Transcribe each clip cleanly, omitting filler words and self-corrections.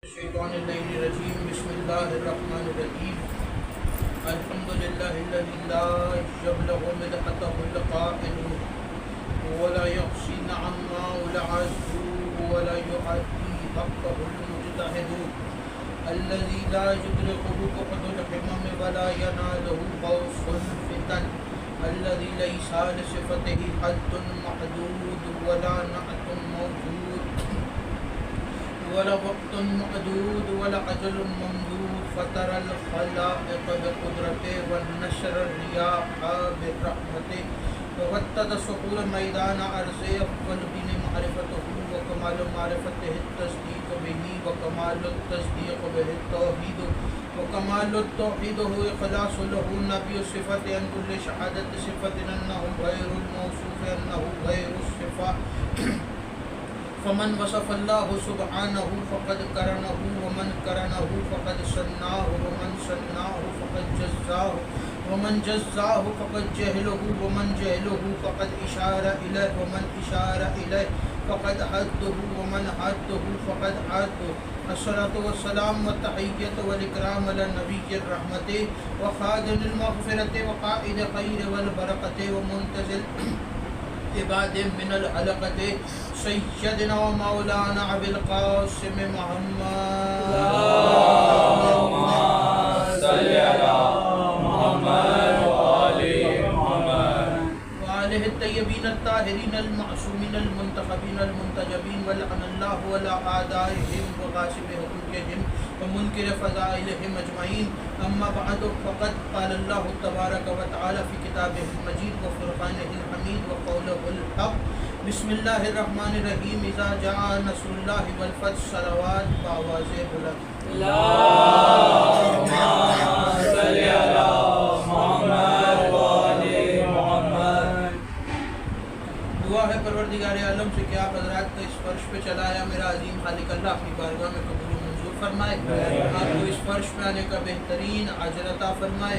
الشیطان اللعین الرجیم بسم اللہ الرحمن الرحیم الحمدللہ الذی لا یبلغ مدحته القائل ولا یحصی نعماء العزو ولا یعطی حقه المجتہد الذی لا یدرکه بعد الحمم ولا یناله غوث الفتن الذی لیس لصفته حد محدود ولا نعت موجود ولا وقت معدود ولا أجل ممدود فترى الخلائق بقدرته والنشر الرياح برحمته ووتد الصخور ميدان أرضه أفضل دين معرفته وكمال معرفته التصديق به وكمال التصديق به التوحيد وكمال التوحيد هو إخلاص له النبي الصفة عن كل شهادة صفة أنه غير الموصوف أنه غير الصفة فمن وصف الله سبحانه فقد قرنه ومن قرنه فقد سناه ومن سناه فقد جزاه ومن جزاه فقد جهله ومن جهله فقد إشار إليه ومن إشار إليه فقد حده ومن حده فقد حده الصلاة والسلام والتحية والإكرام على النبي الرحمة وخادم المغفرة وقائد خير والبركة ومنتزل عباد من الحلقة سيدنا ومولانا أبي القاسم محمد اللهم صل على محمد وآل محمد وآله الطيبين الطاهرين المعصومين المنتخبين المنتجبين ولعن الله ولا أعدائهم وغاصب حقوقهم ومنكر فضائلهم أجمعين أما بعد فقد قال الله تبارك وتعالى في كتابه المجيد وفرقانه الحميد وقوله الحق بسم الله الرحمن الرحيم إذا جاء نصر الله والفتح صلوات بآواز بلند اللهم صل على محمد وآل محمد دعا ہے پروردگار عالم سے کہ آپ حضرات کو اس فرش پہ چلایا میرا عظیم خالق اللہ اپنی بارگاہ میں قبول منظور فرمائے آپ کو اس فرش پہ آنے کا بہترین اجر عطا فرمائے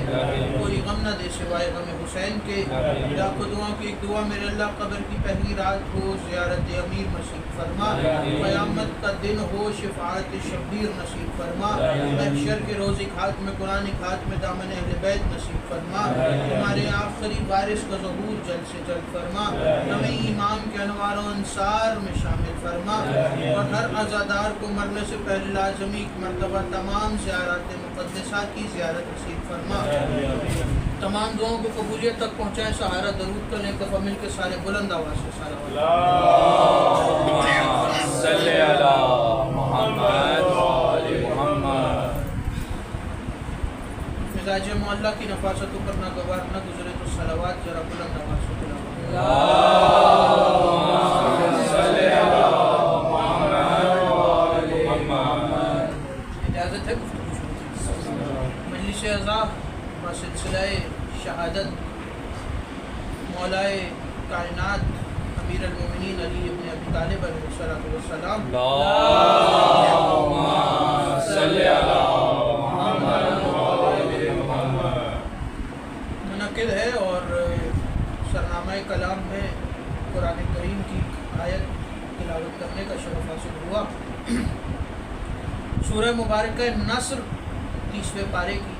کوئی غم نہ دے سوائے غم حسین کے اللہ کو دعا کی ایک دعا میرے اللہ قبر کی پہلی رات کو زیارت امیر نصیب فرما قیامت کا دن ہو شفاعت شبیر نصیب فرما محشر کے روز کھات میں قرآن کھات میں دامن اہل بیت نصیب فرما ہمارے آخری وارث کا ظہور جلد سے جلد فرما ہمیں امام کے انوار و انصار میں شامل فرما اور ہر عزادار کو مرنے سے پہلے لازمی مرتبہ تمام زیارات مقدسہ کی زیارت نصیب فرما تمام دعاؤں کو قبولیت تک پہنچائیں سہارا درود کرنے کا مل کے سارے بلند آواز سے سارا اللهم صل على محمد وآل محمد مزاج معلّہ کی نفاستوں پر ناگوار نہ گزرے تو صلوات ذرا بلند آواز سے تلاوت اللهم صل على محمد وآل محمد اجازت ہے گفتگو شروع مجلس اعزا بسلسلہ شہادت مولائے کائنات امیر المومنین علی ابن ابی طالب علیہ السلام اللهم صل على محمد وآل محمد منعقد ہے اور سرنامہ کلام میں قرآن کریم کی آیت تلاوت کرنے کا شرف حاصل ہوا سورہ مبارکہ نصر 30ویں پارے کی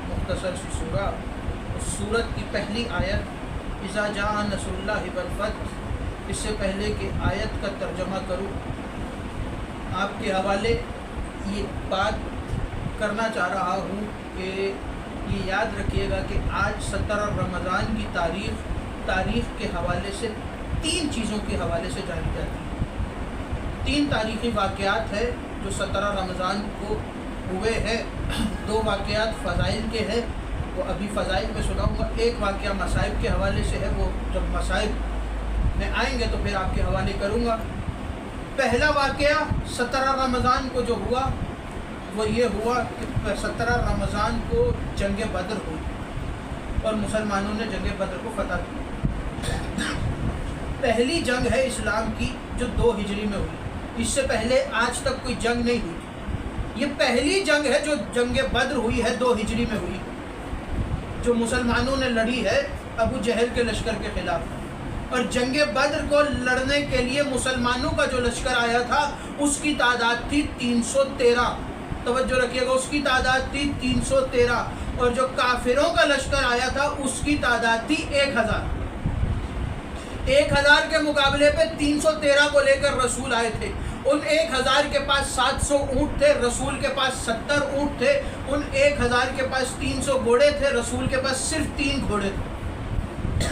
مختصر سی سورہ اس سورت کی پہلی آیت اذا جاء نصر اللہ والفتح اس سے پہلے کہ آیت کا ترجمہ کروں آپ کے حوالے یہ بات کرنا چاہ رہا ہوں کہ یہ یاد رکھیے گا کہ آج 17 رمضان کی تاریخ کے حوالے سے 3 چیزوں کے حوالے سے جانی جاتی ہے 3 تاریخی واقعات ہیں جو 17 رمضان کو ہوئے ہیں 2 واقعات فضائل کے ہیں وہ ابھی فضائل میں سناؤں گا ایک واقعہ مصائب کے حوالے سے ہے وہ جب مصائب میں آئیں گے تو پھر آپ کے حوالے کروں گا پہلا واقعہ 17 رمضان کو جو ہوا وہ یہ ہوا کہ 17 رمضان کو جنگ بدر ہوئی اور مسلمانوں نے جنگ بدر کو فتح کیا پہلی جنگ ہے اسلام کی جو 2 ہجری میں ہوئی اس سے پہلے آج تک کوئی جنگ نہیں ہوئی یہ پہلی جنگ ہے جو جنگ بدر ہوئی ہے 2 ہجری میں ہوئی جو مسلمانوں نے لڑی ہے ابو جہل کے لشکر کے خلاف اور جنگ بدر کو لڑنے کے لیے مسلمانوں کا جو لشکر آیا تھا اس کی تعداد تھی 313. توجہ رکھیے گا، اس کی تعداد تھی 313. اور جو کافروں کا لشکر آیا تھا اس کی تعداد تھی 1000. 1000 کے مقابلے پہ 313 کو لے کر رسول آئے تھے. ان 1000 کے پاس 700 اونٹ تھے، رسول کے پاس 70 اونٹ تھے. ان 1000 کے پاس 300 گھوڑے تھے، رسول کے پاس صرف 3 گھوڑے تھے.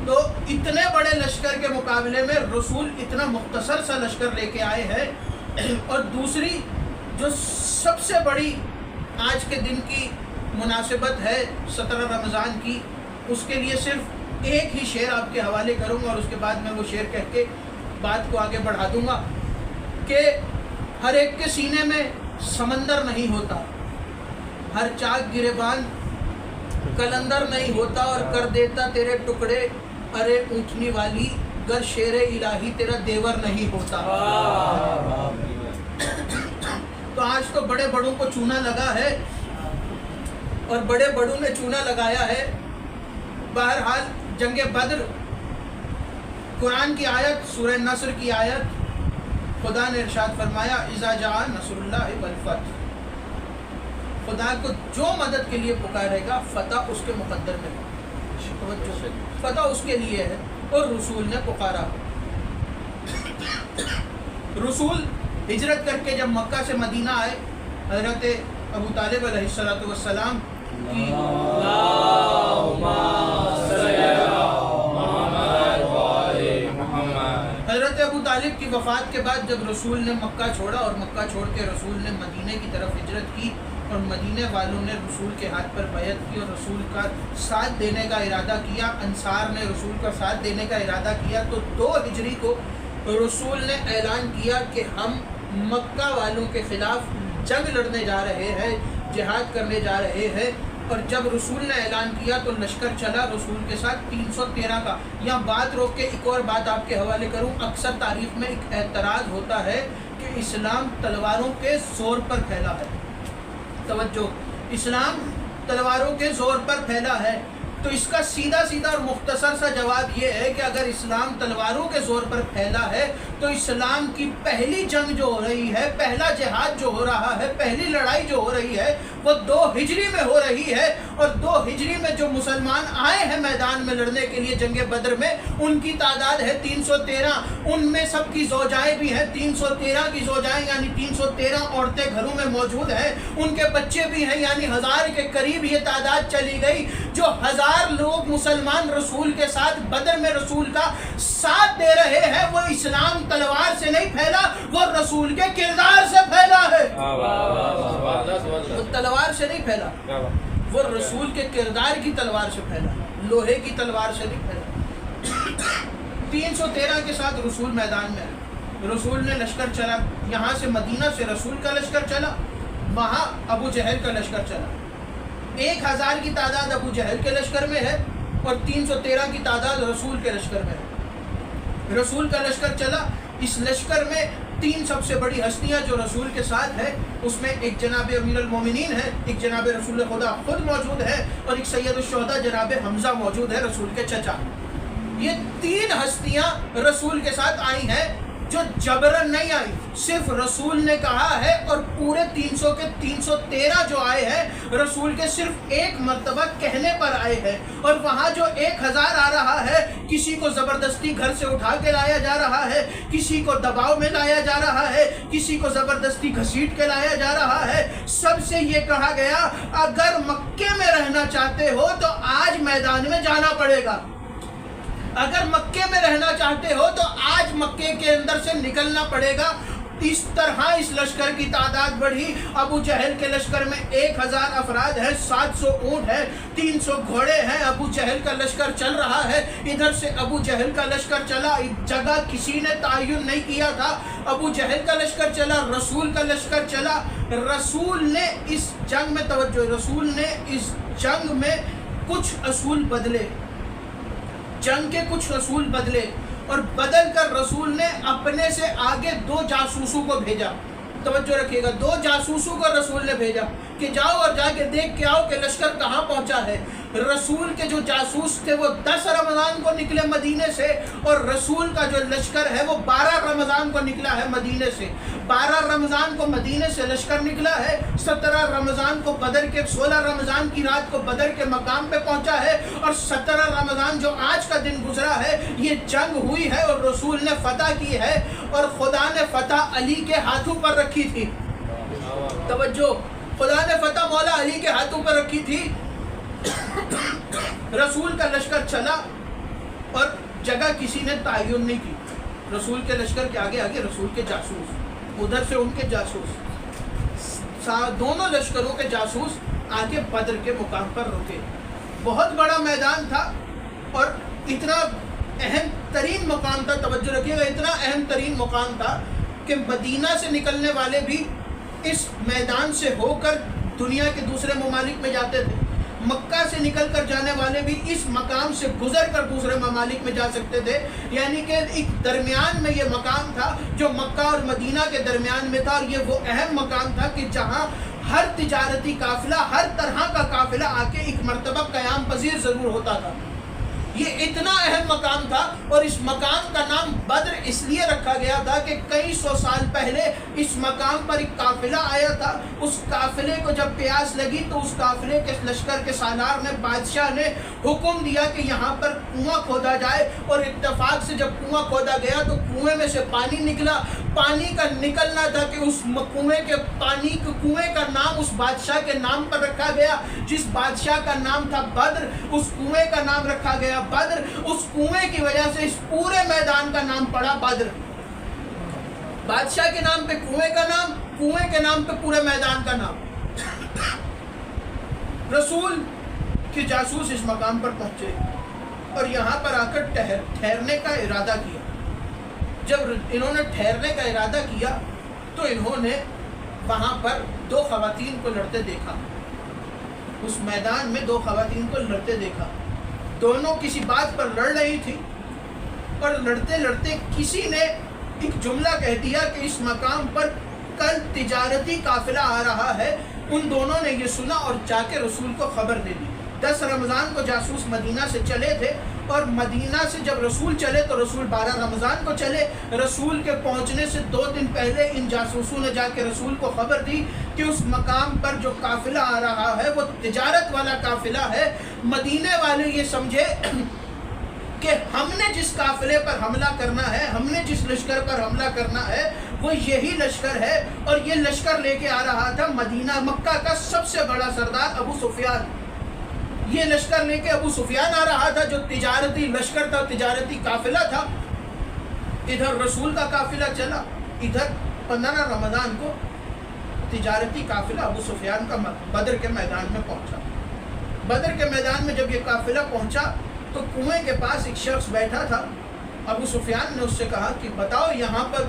تو اتنے بڑے لشکر کے مقابلے میں رسول اتنا مختصر سا لشکر لے کے آئے ہیں. اور دوسری جو سب سے بڑی آج کے دن کی مناسبت ہے 17 رمضان کی، اس کے لیے صرف ایک ہی شعر آپ کے حوالے کروں گا اور اس کے بعد میں وہ شعر کہہ کے بات کو آگے بڑھا دوں گا کہ ہر ایک کے سینے میں سمندر نہیں ہوتا، ہر چاک گریبان کلندر نہیں ہوتا، اور کر دیتا تیرے ٹکڑے ارے اونٹنی والی گر شیر الہی تیرا دیور نہیں ہوتا. تو آج تو بڑے بڑوں کو چونا لگا ہے اور بڑے بڑوں نے چونا لگایا ہے. بہرحال جنگ بدر، قرآن کی آیت سورہ نصر کی آیت، خدا نے ارشاد فرمایا اذا جاء نصر اللہ والفتح. خدا کو جو مدد کے لیے پکارے گا فتح اس کے مقدر میں، فتح اس کے لیے ہے. اور رسول نے پکارا. رسول ہجرت کر کے جب مکہ سے مدینہ آئے، حضرت ابو طالب علیہ السلام کی حضرت ابو طالب کی وفات کے بعد جب رسول نے مکہ چھوڑا اور مکہ چھوڑ کے رسول نے مدینے کی طرف ہجرت کی، اور مدینے والوں نے رسول کے ہاتھ پر بیعت کی اور رسول کا ساتھ دینے کا ارادہ کیا، انصار نے رسول کا ساتھ دینے کا ارادہ کیا، تو 2 ہجری کو رسول نے اعلان کیا کہ ہم مکہ والوں کے خلاف جنگ لڑنے جا رہے ہیں، جہاد کرنے جا رہے ہیں. اور جب رسول نے اعلان کیا تو لشکر چلا رسول کے ساتھ 313 کا. یہاں بات روک کے ایک اور بات آپ کے حوالے کروں. اکثر تاریخ میں ایک اعتراض ہوتا ہے کہ اسلام تلواروں کے زور پر پھیلا ہے. توجہ، اسلام تلواروں کے زور پر پھیلا ہے. تو اس کا سیدھا اور مختصر سا جواب یہ ہے کہ اگر اسلام تلواروں کے زور پر پھیلا ہے تو اسلام کی پہلی جنگ جو ہو رہی ہے، پہلا جہاد جو ہو رہا ہے، پہلی لڑائی جو ہو رہی ہے وہ 2 ہجری میں ہو رہی ہے. اور 2 ہجری میں جو مسلمان آئے ہیں میدان میں لڑنے کے لیے جنگ بدر میں، ان کی تعداد ہے 313. ان میں سب کی زوجائیں بھی ہیں، 313 کی زوجائیں یعنی 313 عورتیں گھروں میں موجود ہیں، ان کے بچے بھی ہیں، یعنی 1000 کے قریب یہ تعداد چلی گئی. جو 1000 لوگ مسلمان رسول کے ساتھ بدر میں رسول کا ساتھ دے رہے ہیں، وہ اسلام تلوار سے نہیں پھیلا، وہ رسول کے کردار سے پھیلا ہے. وہ تلوار سے نہیں پھیلا، وہ رسول کے کردار کی تلوار سے پھیلا، لوہے کی تلوار سے نہیں پھیلا. 313 کے ساتھ رسول میدان میں آئے. رسول نے لشکر چلا، یہاں سے مدینہ سے رسول کا لشکر چلا، وہاں ابو جہل کا لشکر چلا. 1000 کی تعداد ابو جہل کے لشکر میں ہے اور 313 کی تعداد رسول کے لشکر میں ہے. رسول کا لشکر چلا. اس لشکر میں 3 سب سے بڑی ہستیاں جو رسول کے ساتھ ہے، اس میں ایک جناب امیر المومنین ہے، ایک جناب رسول خدا خود موجود ہے، اور ایک سید الشہداء جناب حمزہ موجود ہے، رسول کے چچا. یہ 3 ہستیاں رسول کے ساتھ آئی ہیں جو جبرن نہیں آئی، صرف رسول نے کہا ہے. اور پورے 300 کے 313 جو آئے ہیں رسول کے صرف ایک مرتبہ کہنے پر آئے ہیں. اور وہاں جو 1000 آ رہا ہے، کسی کو زبردستی گھر سے اٹھا کے لایا جا رہا ہے، کسی کو دباؤ میں لایا جا رہا ہے، کسی کو زبردستی گھسیٹ کے لایا جا رہا ہے. سب سے یہ کہا گیا اگر مکے میں رہنا چاہتے ہو تو آج میدان میں جانا پڑے گا، اگر مکے میں رہنا چاہتے ہو تو آج مکے کے اندر سے نکلنا پڑے گا. اس طرح اس لشکر کی تعداد بڑھی. ابو جہل کے لشکر میں 1000 افراد ہیں، 700 اونٹ ہیں، 300 گھوڑے ہیں. ابو جہل کا لشکر چل رہا ہے. ادھر سے ابو جہل کا لشکر چلا، جگہ کسی نے تعین نہیں کیا تھا. ابو جہل کا لشکر چلا، رسول کا لشکر چلا. رسول نے اس جنگ میں توجہ، رسول نے اس جنگ میں کچھ اصول بدلے، جنگ کے کچھ اصول بدلے، اور بدل کر رسول نے اپنے سے آگے 2 جاسوسوں کو بھیجا. توجہ رکھیے گا، 2 جاسوسوں کو رسول نے بھیجا کہ کہ جاؤ اور جا کے دیکھ کے آؤ کہ لشکر کہاں پہنچا ہے۔ رسول کے جو جاسوس تھے وہ 10 رمضان کو نکلے مدینے سے، اور رسول کا جو لشکر ہے وہ 12 رمضان کو نکلا ہے مدینے سے۔ 12 رمضان کو مدینے سے لشکر نکلا ہے، 17 رمضان کو بدر کے 16 رمضان کی رات کو بدر کے مقام پہ پہنچا ہے، اور 17 رمضان جو آج کا دن گزرا ہے یہ جنگ ہوئی ہے اور رسول نے فتح کی ہے، اور خدا نے فتح علی کے ہاتھوں پر رکھی تھی۔ توجہ، خدا نے فتح مولا علی کے ہاتھوں پر رکھی تھی۔ رسول کا لشکر چلا اور جگہ کسی نے تعین نہیں کی۔ رسول کے لشکر کے آگے آگے رسول کے جاسوس، ادھر سے ان کے جاسوس، دونوں لشکروں کے جاسوس آگے بدر کے مقام پر رکے۔ بہت بڑا میدان تھا اور اتنا اہم ترین مقام تھا، توجہ رکھیے گا، اتنا اہم ترین مقام تھا کہ مدینہ سے نکلنے والے بھی اس میدان سے ہو کر دنیا کے دوسرے ممالک میں جاتے تھے، مکہ سے نکل کر جانے والے بھی اس مقام سے گزر کر دوسرے ممالک میں جا سکتے تھے۔ یعنی کہ ایک درمیان میں یہ مقام تھا جو مکہ اور مدینہ کے درمیان میں تھا، اور یہ وہ اہم مقام تھا کہ جہاں ہر تجارتی قافلہ، ہر طرح کا قافلہ آ کے ایک مرتبہ قیام پذیر ضرور ہوتا تھا۔ یہ اتنا اہم مقام تھا، اور اس مقام کا نام بدر اس لیے رکھا گیا تھا کہ کئی سو سال پہلے اس مقام پر ایک قافلہ آیا تھا۔ اس قافلے کو جب پیاس لگی تو اس قافلے کے لشکر کے سالار نے، بادشاہ نے حکم دیا کہ یہاں پر کنواں کھودا جائے، اور اتفاق سے جب کنواں کھودا گیا تو کنویں میں سے پانی نکلا۔ پانی کا نکلنا تھا کہ اس کنویں کا نام اس بادشاہ کے نام پر رکھا گیا، جس بادشاہ کا نام تھا بدر، اس کنویں کا نام رکھا گیا بدر۔ اس کنویں کی وجہ سے اس پورے میدان کا نام پڑا بدر۔ بادشاہ کے نام پہ کنویں کا نام، کنویں کے نام پہ پورے میدان کا نام۔ رسول کے جاسوس اس مقام پر پہنچے اور یہاں پر آ کر ٹھہرنے کا ارادہ کیا۔ جب انہوں نے ٹھہرنے کا ارادہ کیا تو انہوں نے وہاں پر 2 خواتین کو لڑتے دیکھا۔ اس میدان میں 2 خواتین کو لڑتے دیکھا، دونوں کسی بات پر لڑ رہی تھی، اور لڑتے لڑتے کسی نے ایک جملہ کہہ دیا کہ اس مقام پر کل تجارتی قافلہ آ رہا ہے۔ ان دونوں نے یہ سنا اور جا کے رسول کو خبر دے دی۔ 10 رمضان کو جاسوس مدینہ سے چلے تھے، اور مدینہ سے جب رسول چلے تو رسول 12 رمضان کو چلے۔ رسول کے پہنچنے سے 2 دن پہلے ان جاسوسوں نے جا کے رسول کو خبر دی کہ اس مقام پر جو قافلہ آ رہا ہے وہ تجارت والا قافلہ ہے۔ مدینے والے یہ سمجھے کہ ہم نے جس قافلے پر حملہ کرنا ہے، ہم نے جس لشکر پر حملہ کرنا ہے وہ یہی لشکر ہے، اور یہ لشکر لے کے آ رہا تھا مکہ کا سب سے بڑا سردار ابو سفیان۔ یہ لشکر لے کے ابو سفیان آ رہا تھا جو تجارتی لشکر تھا، تجارتی قافلہ تھا۔ ادھر رسول کا قافلہ چلا، ادھر 15 رمضان کو تجارتی قافلہ ابو سفیان کا بدر کے میدان میں پہنچا۔ بدر کے میدان میں جب یہ قافلہ پہنچا تو کنویں کے پاس ایک شخص بیٹھا تھا۔ ابو سفیان نے اس سے کہا کہ بتاؤ یہاں پر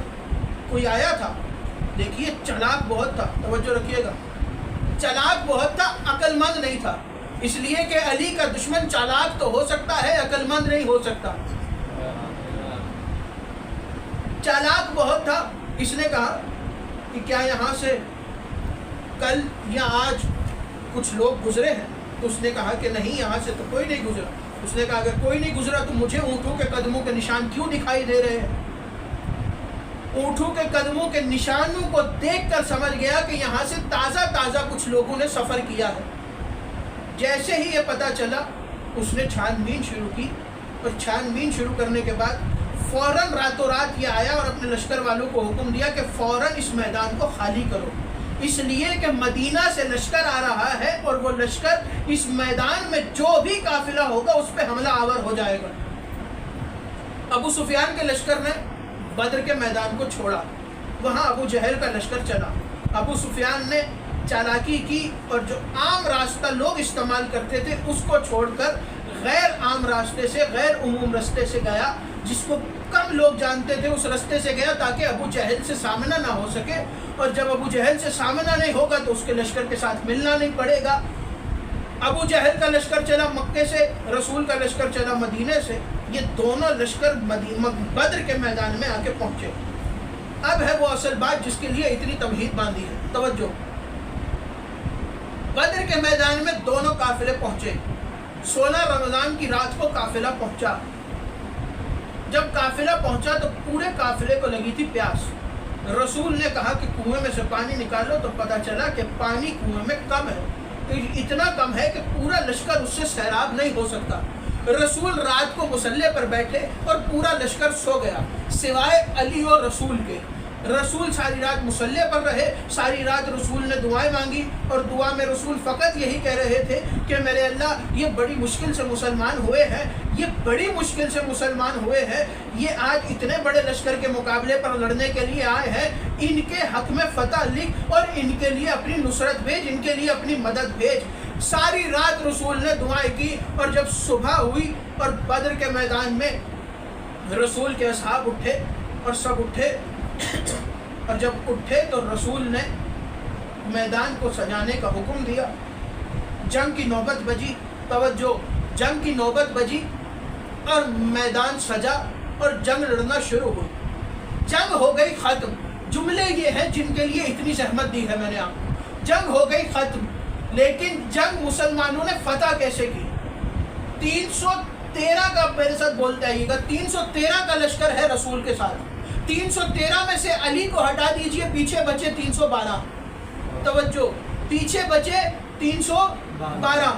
کوئی آیا تھا؟ دیکھیے چالاک بہت تھا، توجہ رکھیے گا، چالاک بہت تھا، عقل مند نہیں تھا، اس لیے کہ علی کا دشمن چالاک تو ہو سکتا ہے، عقل مند نہیں ہو سکتا۔ چالاک بہت تھا۔ اس نے کہا کہ کیا یہاں سے کل یا آج کچھ لوگ گزرے ہیں؟ تو اس نے کہا کہ نہیں، یہاں سے تو کوئی نہیں گزرا۔ اس نے کہا اگر کوئی نہیں گزرا تو مجھے اونٹوں کے قدموں کے نشان کیوں دکھائی دے رہے ہیں؟ اونٹوں کے قدموں کے نشانوں کو دیکھ کر سمجھ گیا کہ یہاں سے تازہ تازہ کچھ لوگوں نے سفر کیا ہے۔ جیسے ہی یہ پتہ چلا اس نے چھان بین شروع کی، اور چھان بین شروع کرنے کے بعد فوراً راتوں رات یہ آیا اور اپنے لشکر والوں کو حکم دیا کہ فوراً اس میدان کو خالی کرو، اس لیے کہ مدینہ سے لشکر آ رہا ہے، اور وہ لشکر اس میدان میں جو بھی قافلہ ہوگا اس پہ حملہ آور ہو جائے گا۔ ابو سفیان کے لشکر نے بدر کے میدان کو چھوڑا، وہاں ابو جہل کا لشکر چلا۔ ابو سفیان نے چالاکی کی اور جو عام راستہ لوگ استعمال کرتے تھے اس کو چھوڑ کر غیر عام راستے سے، غیر عموم راستے سے گیا، جس کو کم لوگ جانتے تھے، اس راستے سے گیا تاکہ ابو جہل سے سامنا نہ ہو سکے، اور جب ابو جہل سے سامنا نہیں ہوگا تو اس کے لشکر کے ساتھ ملنا نہیں پڑے گا۔ ابو جہل کا لشکر چلا مکے سے، رسول کا لشکر چلا مدینے سے۔ یہ دونوں لشکر بدر کے میدان میں آ کے پہنچے۔ اب ہے وہ اصل بات جس کے لیے اتنی تمہید باندھی ہے، توجہ۔ بدر کے میدان میں دونوں قافلے پہنچے. 16 رمضان کی رات کو قافلہ پہنچا. جب قافلہ پہنچا تو پورے قافلے کو لگی تھی پیاس. رسول نے کہا کہ کنویں میں سے پانی نکالو، تو پتہ چلا کہ پانی کنویں میں کم ہے، اتنا کم ہے کہ پورا لشکر اس سے سیراب نہیں ہو سکتا. رسول رات کو مصلی پر بیٹھے اور پورا لشکر سو گیا سوائے علی اور رسول کے. رسول ساری رات مصلی پر رہے. ساری رات رسول نے دعائیں مانگی، اور دعا میں رسول فقط یہی کہہ رہے تھے کہ میرے اللہ، یہ بڑی مشکل سے مسلمان ہوئے ہیں، یہ بڑی مشکل سے مسلمان ہوئے ہیں، یہ آج اتنے بڑے لشکر کے مقابلے پر لڑنے کے لیے آئے ہیں، ان کے حق میں فتح لکھ اور ان کے لیے اپنی نصرت بھیج، ان کے لیے اپنی مدد بھیج. ساری رات رسول نے دعائیں کی، اور جب صبح ہوئی اور بدر کے میدان میں رسول کے اصحاب اٹھے اور سب اٹھے، اور جب اٹھے تو رسول نے میدان کو سجانے کا حکم دیا. جنگ کی نوبت بجی، توجہ، جنگ کی نوبت بجی اور میدان سجا اور جنگ لڑنا شروع ہوئی. جنگ ہو گئی ختم. جملے یہ ہیں جن کے لیے اتنی زحمت دی ہے میں نے آپ کو. جنگ ہو گئی ختم، لیکن جنگ مسلمانوں نے فتح کیسے کی؟ 313 کا، میرے ساتھ بولتے آئیے گا، 313 کا لشکر ہے رسول کے ساتھ. 313 میں سے علی کو ہٹا دیجئے، پیچھے بچے 312. توجہ، پیچھے بچے 312.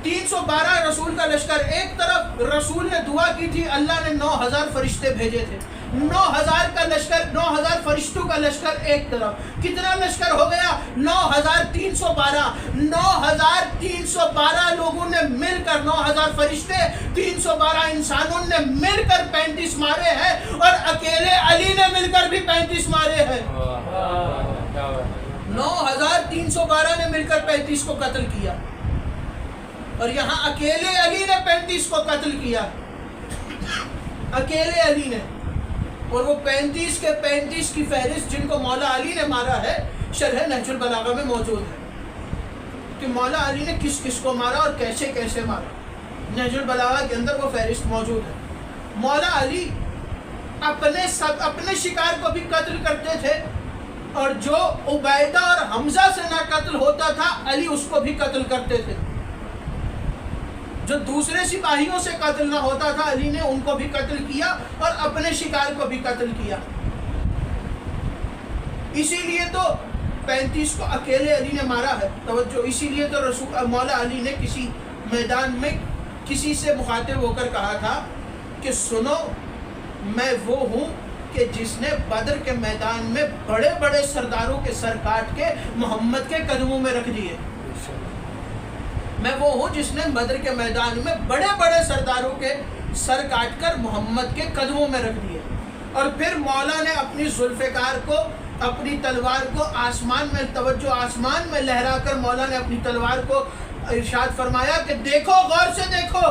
312 رسول کا لشکر. ایک طرف رسول نے دعا کی تھی، اللہ نے 9000 فرشتے بھیجے تھے. 9000 کا لشکر، 9000 فرشتوں کا لشکر ایک طرف. کتنا لشکر ہو گیا؟ 9312. 9312 لوگوں نے مل کر، 9000 فرشتے، 312 انسانوں نے مل کر 35 مارے ہیں، اور اکیلے علی نے مل کر بھی 35 مارے ہیں. 9312 نے مل کر 35 کو قتل کیا، اور یہاں اکیلے علی نے 35 کو قتل کیا. اکیلے علی نے. اور وہ 35 کے 35 کی فہرست جن کو مولا علی نے مارا ہے، شرح نہج البلاغہ میں موجود ہے کہ مولا علی نے کس کس کو مارا اور کیسے کیسے مارا. نہج البلاغہ کے اندر وہ فہرست موجود ہے. مولا علی اپنے شکار کو بھی قتل کرتے تھے، اور جو عبیدہ اور حمزہ سے نہ قتل ہوتا تھا علی اس کو بھی قتل کرتے تھے. جو دوسرے سپاہیوں سے قتل نہ ہوتا تھا علی نے ان کو بھی قتل کیا، اور اپنے شکار کو بھی قتل کیا. اسی لیے تو 35 کو اکیلے علی نے مارا ہے. توجہ، اسی لیے تو رسول مولا علی نے کسی میدان میں کسی سے مخاطب ہو کر کہا تھا کہ سنو، میں وہ ہوں کہ جس نے بدر کے میدان میں بڑے بڑے سرداروں کے سر کاٹ کے محمد کے قدموں میں رکھ دیے. میں وہ ہوں جس نے بدر کے میدان میں بڑے بڑے سرداروں کے سر کاٹ کر محمد کے قدموں میں رکھ دیے. اور پھر مولا نے اپنی ذوالفقار کو، اپنی تلوار کو آسمان میں، توجہ، آسمان میں لہرا کر مولا نے اپنی تلوار کو ارشاد فرمایا کہ دیکھو، غور سے دیکھو،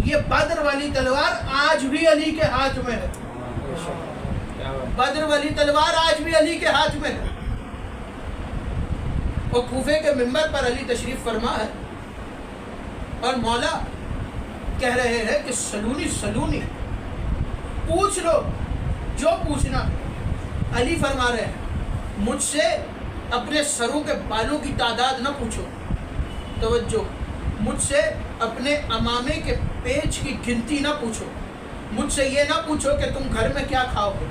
یہ بدر والی تلوار آج بھی علی کے ہاتھ میں ہے. بدر والی تلوار آج بھی علی کے ہاتھ میں ہے. اور کوفے کے منبر پر علی تشریف فرما ہے، اور مولا کہہ رہے ہیں کہ سلونی سلونی، پوچھ لو جو پوچھنا. علی فرما رہے ہیں مجھ سے اپنے سروں کے بالوں کی تعداد نہ پوچھو. توجہ، مجھ سے اپنے امامے کے پیچ کی گنتی نہ پوچھو. مجھ سے یہ نہ پوچھو کہ تم گھر میں کیا کھاؤ گے.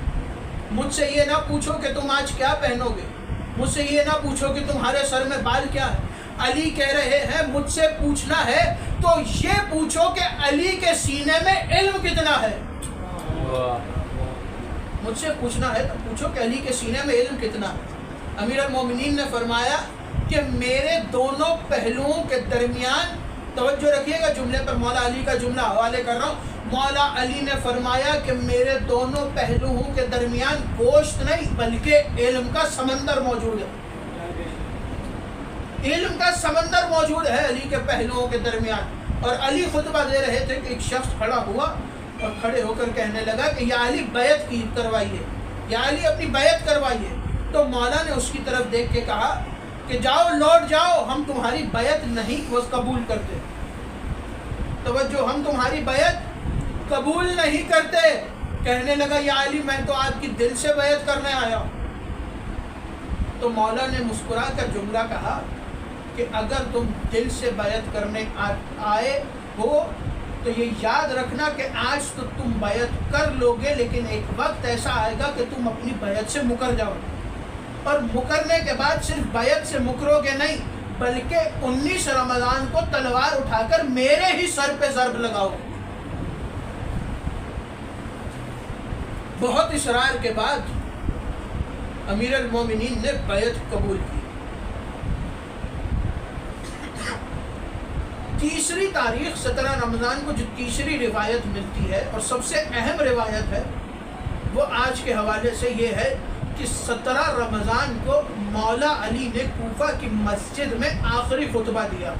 مجھ سے یہ نہ پوچھو کہ تم آج کیا پہنو گے. مجھ سے یہ نہ پوچھو کہ تمہارے سر میں بال کیا ہے. علی کہہ رہے ہیں مجھ سے پوچھنا ہے تو یہ پوچھو کہ علی کے سینے میں علم کتنا ہے. مجھ سے پوچھنا ہے تو پوچھو کہ علی کے سینے میں علم کتنا ہے. امیر المومنین نے فرمایا کہ میرے دونوں پہلوؤں کے درمیان، توجہ رکھیے گا جملے پر، مولا علی کا جملہ حوالے کر رہا ہوں. مولا علی نے فرمایا کہ میرے دونوں پہلوؤں کے درمیان گوشت نہیں بلکہ علم کا سمندر موجود ہے. علم کا سمندر موجود ہے علی کے پہلوؤں کے درمیان. اور علی خطبہ دے رہے تھے کہ ایک شخص کھڑا ہوا اور کھڑے ہو کر کہنے لگا کہ یا علی بیعت کی کروائیے، یا علی اپنی بیعت کروائیے. تو مولا نے اس کی طرف دیکھ کے کہا کہ جاؤ، لوٹ جاؤ، ہم تمہاری بیعت نہیں قبول کرتے. توجہ، ہم تمہاری بیعت قبول نہیں کرتے. کہنے لگا یا علی میں تو آپ کی دل سے بیعت کرنے آیا ہوں. تو مولا نے مسکرا کر جملہ کہا کہ اگر تم دل سے بیعت کرنے آئے ہو تو یہ یاد رکھنا کہ آج تو تم بیعت کر لو گے، لیکن ایک وقت ایسا آئے گا کہ تم اپنی بیعت سے مکر جاؤ گے، اور مکرنے کے بعد صرف بیعت سے مکرو گے نہیں، بلکہ 19 رمضان کو تلوار اٹھا کر میرے ہی سر پہ ضرب لگاؤ گے۔ بہت اصرار کے بعد امیر المومنین نے بیعت قبول کی۔ تیسری تاریخ 17 رمضان کو جو تیسری روایت ملتی ہے اور سب سے اہم روایت ہے وہ آج کے حوالے سے یہ ہے کہ 17 رمضان کو مولا علی نے کوفہ کی مسجد میں آخری خطبہ دیا۔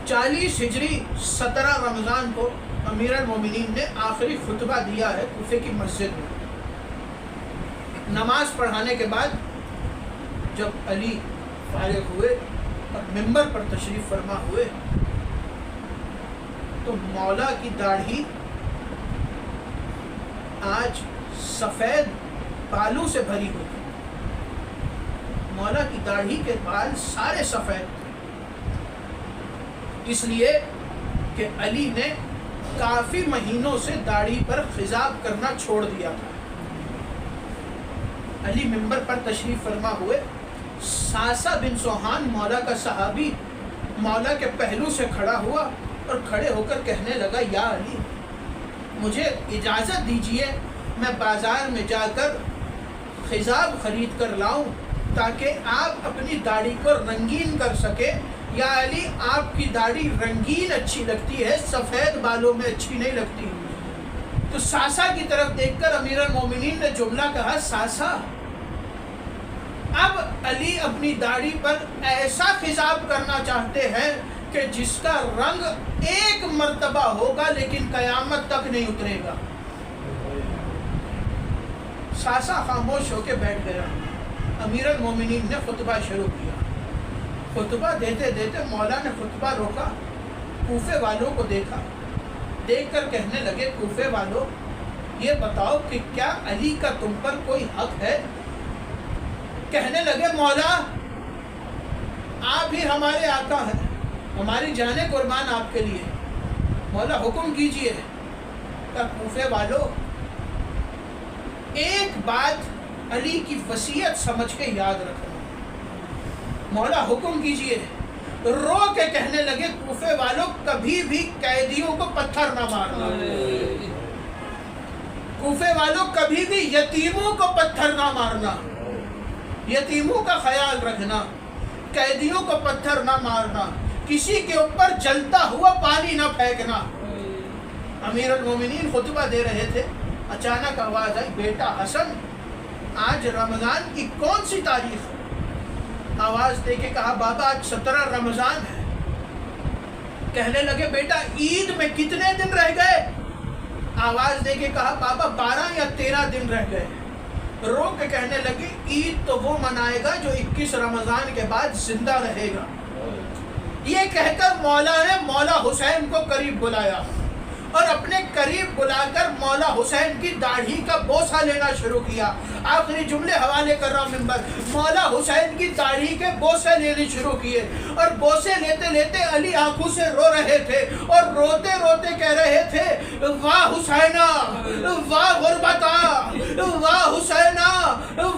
40 ہجری 17 رمضان کو امیر المومنین نے آخری خطبہ دیا ہے کوفے کی مسجد میں۔ نماز پڑھانے کے بعد جب علی فارغ ہوئے اور ممبر پر تشریف فرما ہوئے تو مولا کی داڑھی آج سفید بالوں سے بھری ہوئی تھی۔ مولا کی داڑھی کے بال سارے سفید تھے، اس لیے کہ علی نے کافی مہینوں سے داڑھی پر خضاب کرنا چھوڑ دیا تھا۔ علی ممبر پر تشریف فرما ہوئے، ساسا بن سوہان مولا کا صحابی مولا کے پہلو سے کھڑا ہوا اور کھڑے ہو کر کہنے لگا، یا علی مجھے اجازت دیجئے میں بازار میں جا کر خضاب خرید کر لاؤں تاکہ آپ اپنی داڑھی کو رنگین کر سکے۔ یا علی آپ کی داڑھی رنگین اچھی لگتی ہے، سفید بالوں میں اچھی نہیں لگتی۔ تو ساسا کی طرف دیکھ کر امیر المومنین نے جملہ کہا، ساسا اب علی اپنی داڑھی پر ایسا خضاب کرنا چاہتے ہیں کہ جس کا رنگ ایک مرتبہ ہوگا لیکن قیامت تک نہیں اترے گا۔ ساسا خاموش ہو کے بیٹھ گیا۔ امیر المومنین نے خطبہ شروع کیا۔ خطبہ دیتے دیتے مولا نے خطبہ روکا، کوفے والوں کو دیکھا، دیکھ کر کہنے لگے، کوفے والوں یہ بتاؤ کہ کیا علی کا تم پر کوئی حق ہے؟ کہنے لگے، مولا آپ ہی ہمارے آقا ہیں، ہماری جانیں قربان آپ کے لیے، مولا حکم کیجئے۔ کہ کوفے والوں ایک بات علی کی وصیت سمجھ کے یاد رکھنا، مولا حکم کیجئے۔ رو کے کہنے لگے، کوفے والوں کبھی بھی قیدیوں کو پتھر نہ مارنا، کوفے والوں کبھی بھی یتیموں کو پتھر نہ مارنا، یتیموں کا خیال رکھنا، قیدیوں کو پتھر نہ مارنا، کسی کے اوپر جلتا ہوا پانی نہ پھینکنا۔ امیر المومنین خطبہ دے رہے تھے، اچانک آواز آئی، بیٹا حسن آج رمضان کی کون سی تاریخ ہے؟ آواز دے کے کہا، بابا آج 17 رمضان ہے۔ کہنے لگے، بیٹا عید میں کتنے دن رہ گئے؟ آواز دے کے کہا، بابا 12 یا 13 دن رہ گئے۔ رو کے کہنے لگے، عید تو وہ منائے گا جو 21 رمضان کے بعد زندہ رہے گا۔ یہ کہہ کر مولا نے مولا حسین کو قریب بلایا اور اپنے قریب بلا کر مولا حسین کی داڑھی کا بوسہ لینا شروع کیا۔ آخری جملے حوالے کر رہا ہوں ممبر، مولا حسین کی داڑھی کے بوسے لینے شروع کیے، اور بوسے لیتے لیتے علی آنکھوں سے رو رہے تھے اور روتے روتے کہہ رہے تھے، واہ حسینہ واہ غربتا، واہ حسینہ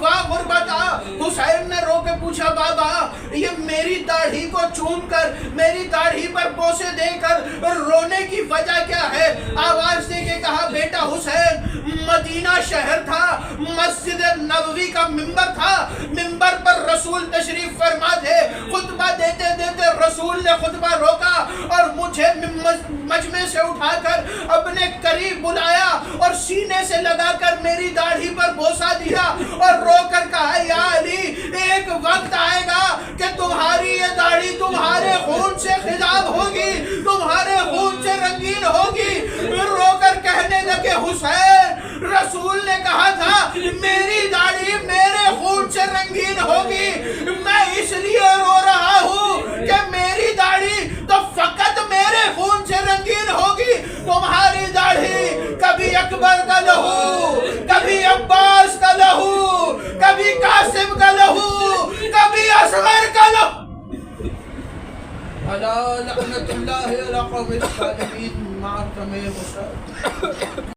واہ غربتا۔ حسین نے رو کے پوچھا، بابا یہ میری داڑھی کو چوم کر، میری داڑھی پر بوسے دے کر رونے کی وجہ کیا ہے؟ آواز دے کے کہا، بیٹا حسین مدینہ شہر تھا، مسجد نبوی کا ممبر تھا، ممبر پر رسول تشریف فرما تھے، خطبہ دیتے دیتے رسول نے خطبہ روکا اور مجھے مجمع سے اٹھا کر اپنے قریب بلایا اور سینے سے لگا کر میری داڑھی پر بوسہ دیا اور رو کر کہا، یا علی ایک وقت آئے گا کہ تمہاری یہ داڑھی تمہارے خون سے خضاب ہوگی، تمہارے خون سے رنگین ہوگی۔ رو کر کہنے لگے، حسین رسول نے کہا تھا میری داڑھی میرے خون سے رنگین ہوگی، میں اس لیے رو رہا ہوں کہ میری داڑھی تو فقط میرے خون سے رنگین ہوگی، تمہاری داڑھی کبھی اکبر کا لہو، کبھی عباس کا لہو، کبھی قاسم کا لہو، کبھی الا لعنت اللہ علی قوم الظالمین. معاف کریں